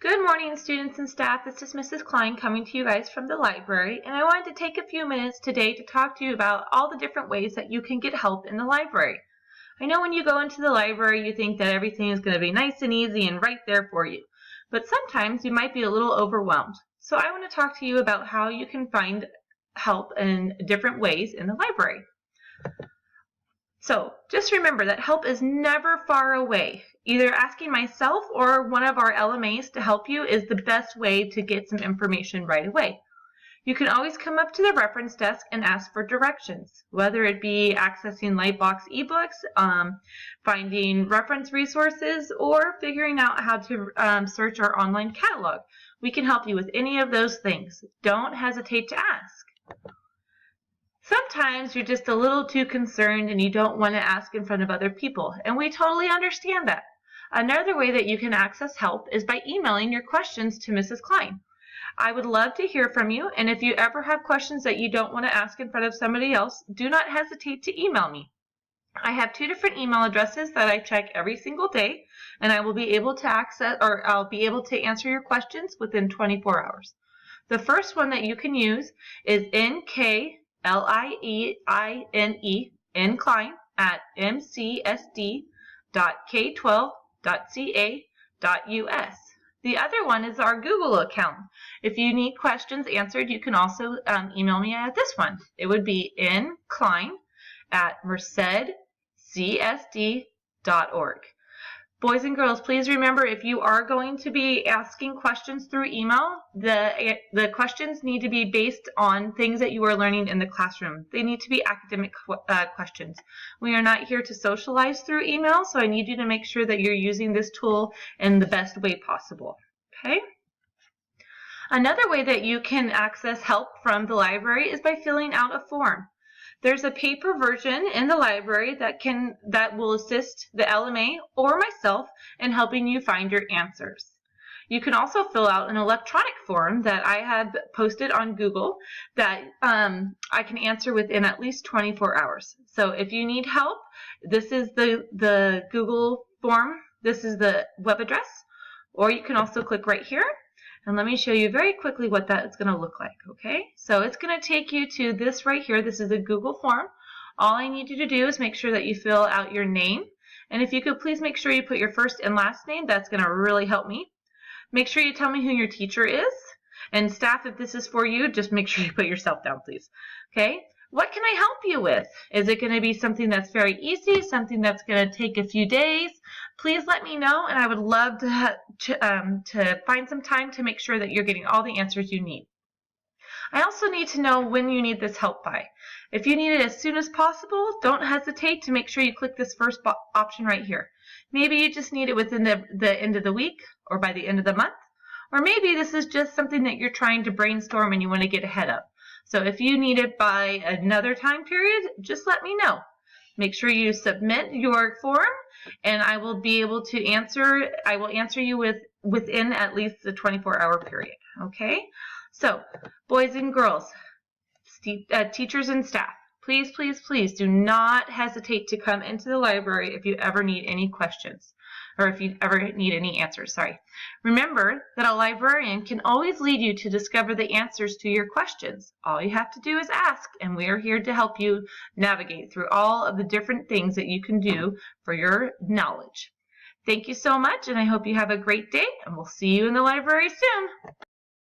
Good morning, students and staff. This is Mrs. Klein coming to you guys from the library, and I wanted to take a few minutes today to talk to you about all the different ways that you can get help in the library. I know when you go into the library, you think that everything is going to be nice and easy and right there for you, but sometimes you might be a little overwhelmed. So I want to talk to you about how you can find help in different ways in the library. So just remember that help is never far away. Either asking myself or one of our LMAs to help you is the best way to get some information right away. You can always come up to the reference desk and ask for directions, whether it be accessing Lightbox ebooks, finding reference resources, or figuring out how to search our online catalog. We can help you with any of those things. Don't hesitate to ask. Sometimes you're just a little too concerned and you don't want to ask in front of other people, and we totally understand that. Another way that you can access help is by emailing your questions to Mrs. Klein. I would love to hear from you, and if you ever have questions that you don't want to ask in front of somebody else, do not hesitate to email me. I have 2 different email addresses that I check every single day, and I will be able to I'll be able to answer your questions within 24 hours. The first one that you can use is nkline at mcsd.k12.ca.us. The other one is our Google account. If you need questions answered, you can also email me at this one. It would be nkline@mercedcsd.org. Boys and girls, please remember, if you are going to be asking questions through email, the questions need to be based on things that you are learning in the classroom. They need to be academic questions. We are not here to socialize through email, so I need you to make sure that you're using this tool in the best way possible. Okay? Another way that you can access help from the library is by filling out a form. There's a paper version in the library that will assist the LMA or myself in helping you find your answers. You can also fill out an electronic form that I have posted on Google that I can answer within at least 24 hours. So if you need help, this is the Google form. This is the web address, or you can also click right here. And let me show you very quickly what that is going to look like, okay? So it's going to take you to this right here. This is a Google form. All I need you to do is make sure that you fill out your name. And if you could please make sure you put your first and last name, that's going to really help me. Make sure you tell me who your teacher is. And staff, if this is for you, just make sure you put yourself down, please. Okay? What can I help you with? Is it going to be something that's very easy, something that's going to take a few days? Please let me know, and I would love to find some time to make sure that you're getting all the answers you need. I also need to know when you need this help by. If you need it as soon as possible, don't hesitate to make sure you click this first option right here. Maybe you just need it within the end of the week or by the end of the month, or maybe this is just something that you're trying to brainstorm and you want to get ahead of. So if you need it by another time period, just let me know. Make sure you submit your form, and I will be able to answer. I will answer you within at least the 24-hour period. Okay? So, boys and girls, teachers and staff, please, please, please do not hesitate to come into the library if you ever need any questions, or if you ever need any answers. Sorry. Remember that a librarian can always lead you to discover the answers to your questions. All you have to do is ask, and we are here to help you navigate through all of the different things that you can do for your knowledge. Thank you so much, and I hope you have a great day, and we'll see you in the library soon.